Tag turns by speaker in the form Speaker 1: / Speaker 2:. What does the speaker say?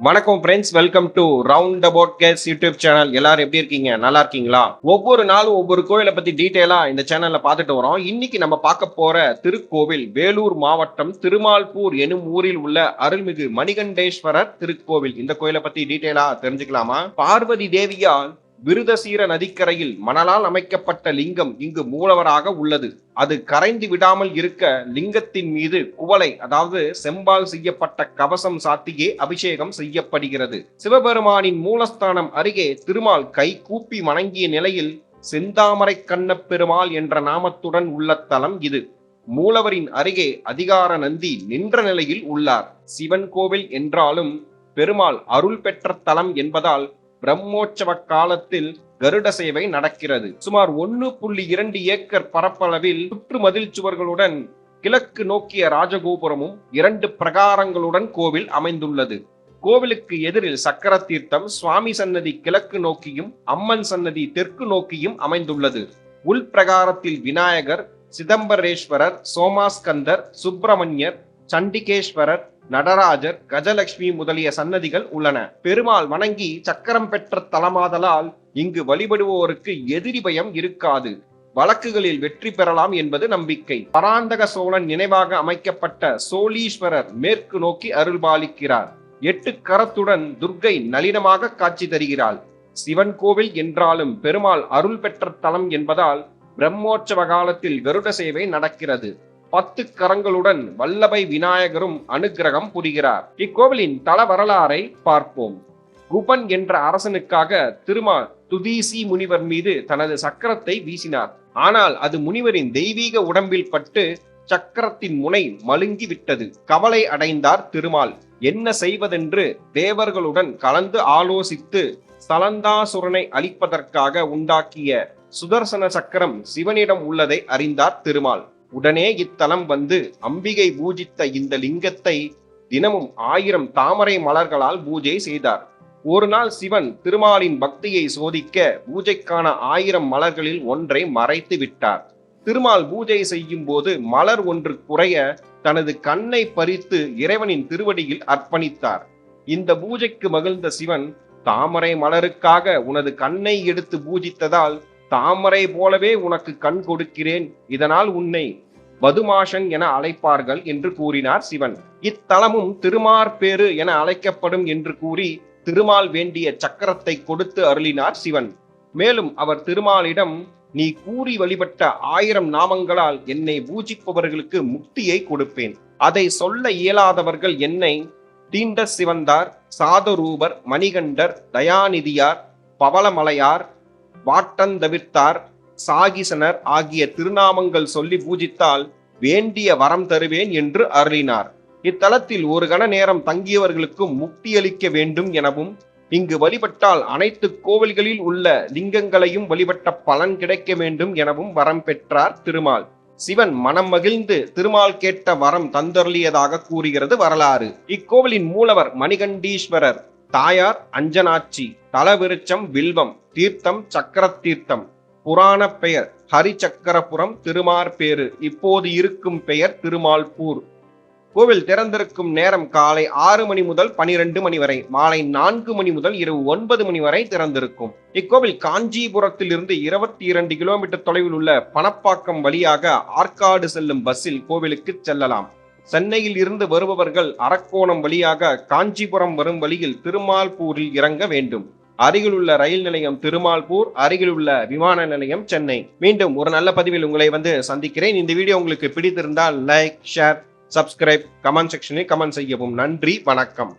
Speaker 1: வணக்கம் friends, welcome to round about case YouTube channel. எல்லாரும் எப்படி இருக்கீங்க? நல்லா இருக்கீங்களா? ஒவ்வொரு நாளும் ஒவ்வொரு கோயிலை பத்தி டீட்டெயிலா இந்த சேனல்ல பார்த்துட்டு வரோம். இன்னைக்கு நம்ம பார்க்க போற திருக்கோவில் வேலூர் மாவட்டம் திருமால்பூர் எனும் ஊரில் உள்ள அருள்மிகு மணிகண்டேஸ்வரர் திருக்கோவில். இந்த கோயிலை பத்தி டீட்டெயிலா தெரிஞ்சுக்கலாமா? பார்வதி தேவியால் விருதசீர நதிக்கரையில் மணலால் அமைக்கப்பட்ட லிங்கம் இங்கு மூலவராக உள்ளது. அது கரைந்து விடாமல் இருக்க லிங்கத்தின் மீது குவளை, அதாவது செம்பால் செய்யப்பட்ட கவசம் சாத்தியே அபிஷேகம் செய்யப்படுகிறது. சிவபெருமானின் மூலஸ்தானம் அருகே திருமால் கை கூப்பி வணங்கிய நிலையில் செந்தாமரை கண்ணப் பெருமாள் என்ற நாமத்துடன் உள்ள தலம் இது. மூலவரின் அருகே அதிகார நந்தி நின்ற நிலையில் உள்ளார். சிவன் கோவில் என்றாலும் பெருமாள் அருள் பெற்ற தலம் என்பதால் பிரம்மோற்சவ காலத்தில் கருட சேவை நடக்கிறது. சுமார் 1.2 ஏக்கர் பரப்பளவில் சுற்று மதில் சுவர்களுடன் கிழக்கு நோக்கிய ராஜகோபுரமும் 2 பிரகாரங்களுடன் கோவில் அமைந்துள்ளது. கோவிலுக்கு எதிரில் சக்கர தீர்த்தம், சுவாமி சன்னதி கிழக்கு நோக்கியும் அம்மன் சன்னதி தெற்கு நோக்கியும் அமைந்துள்ளது. உள் பிரகாரத்தில் விநாயகர், சிதம்பரேஸ்வரர், சோமாஸ்கந்தர், சுப்பிரமணியர், சண்டிகேஸ்வரர், நடராஜர், கஜலட்சுமி முதலிய சன்னதிகள் உள்ளன. பெருமாள் வணங்கி சக்கரம் பெற்ற தலமாதலால் இங்கு வழிபடுவோருக்கு எதிரி பயம் இருக்காது. வழக்குகளில் வெற்றி பெறலாம் என்பது நம்பிக்கை. பராந்தக சோழன் நினைவாக அமைக்கப்பட்ட சோழீஸ்வரர் மேற்கு நோக்கி அருள்பாலிக்கிறார். 8 கரத்துடன் துர்க்கை நளினமாக காட்சி தருகிறாள். சிவன் கோவில் என்றாலும் பெருமாள் அருள் பெற்ற தலம் என்பதால் பிரம்மோற்சவ காலத்தில் கருட சேவை நடக்கிறது. 10 கரங்களுடன் வல்லபை விநாயகரும் அனுக்கிரகம் புரிகிறார். இக்கோவிலின் தல வரலாறை பார்ப்போம். குபன் என்ற அரசனுக்காக திருமால் துதீசி முனிவர் மீது தனது சக்கரத்தை வீசினார். ஆனால் அது முனிவரின் தெய்வீக உடம்பில் பட்டு சக்கரத்தின் முனை மழுங்கி விட்டது. கவலை அடைந்தார் திருமால். என்ன செய்வதென்று தேவர்களுடன் கலந்து ஆலோசித்து சலந்தாசுரனை அழிப்பதற்காக உண்டாக்கிய சுதர்சன சக்கரம் சிவனிடம் உள்ளதை அறிந்தார் திருமால். உடனே இத்தலம் வந்து அம்பிகை பூஜித்த இந்த லிங்கத்தை தினமும் 1000 தாமரை மலர்களால் பூஜை செய்தார். ஒரு நாள் சிவன் திருமாலின் பக்தியை சோதிக்க பூஜைக்கான 1000 மலர்களில் ஒன்றை மறைத்து விட்டார். திருமால் பூஜை செய்யும் போது மலர் ஒன்று குறைய தனது கண்ணை பறித்து இறைவனின் திருவடியில் அர்ப்பணித்தார். இந்த பூஜைக்கு மகிழ்ந்த சிவன், தாமரை மலருக்காக உனது கண்ணை எடுத்து பூஜித்ததால் தாமரை போலவே உனக்கு கண் கொடுக்கிறேன், இதனால் உன்னை பதுமாஷன் என அழைப்பார்கள் என்று கூறினார் சிவன். இத்தலமும் திருமார்பேறு என அழைக்கப்படும் என்று கூறி திருமால் வேண்டிய சக்கரத்தை கொடுத்து அருளினார் சிவன். மேலும் அவர் திருமாலிடம், நீ கூறி வழிபட்ட 1000 நாமங்களால் என்னை பூஜிப்பவர்களுக்கு முக்தியை கொடுப்பேன். அதை சொல்ல இயலாதவர்கள் என்னை தீண்ட சிவந்தார், சாதரூபர், மணிகண்டர், தயாநிதியார், பவளமலையார், வாட்டந்தவிர்த்தார், சாகிசனர் ஆகிய திருநாமங்கள் சொல்லி பூஜித்தால் வேண்டிய வரம் தருவேன் என்று அருளினார். இத்தலத்தில் ஒரு கண நேரம் தங்கியவர்களுக்கும் முக்தியளிக்க வேண்டும் எனவும், இங்கு வழிபட்டால் அனைத்து கோவில்களில் உள்ள லிங்கங்களையும் வழிபட்ட பலன் கிடைக்க வேண்டும் எனவும் வரம் பெற்றார் திருமால். சிவன் மனம் மகிழ்ந்து திருமால் கேட்ட வரம் தந்தருளியதாக கூறுகிறது வரலாறு. இக்கோவிலின் மூலவர் மணிகண்டீஸ்வரர், தாயார் அஞ்சனாட்சி, தலவிருச்சம் வில்வம், தீர்த்தம் சக்கர தீர்த்தம். புராண பெயர் ஹரிச்சக்கரபுரம், திருமார்பேறு. இப்போது இருக்கும் பெயர் திருமால்பூர். கோவில் திறந்திருக்கும் நேரம் காலை 6 மணி முதல் 12 மணி வரை, மாலை 4 மணி முதல் இரவு 9 மணி வரை திறந்திருக்கும். இக்கோவில் காஞ்சிபுரத்தில் இருந்து 22 கிலோமீட்டர் தொலைவில் உள்ள பணப்பாக்கம் வழியாக ஆற்காடு செல்லும் பஸ்ஸில் கோவிலுக்கு செல்லலாம். சென்னையில் இருந்து வருபவர்கள் அரக்கோணம் வழியாக காஞ்சிபுரம் வரும் வழியில் திருமால்பூரில் இறங்க வேண்டும். அருகிலுள்ள ரயில் நிலையம் திருமால்பூர், அருகிலுள்ள விமான நிலையம் சென்னை. மீண்டும் ஒரு நல்ல பதிவில் உங்களை சந்திக்கிறேன். இந்த வீடியோ உங்களுக்கு பிடித்திருந்தால் லைக், ஷேர், சப்ஸ்கிரைப், கமெண்ட் செக்ஷனில் கமெண்ட் செய்யவும். நன்றி, வணக்கம்.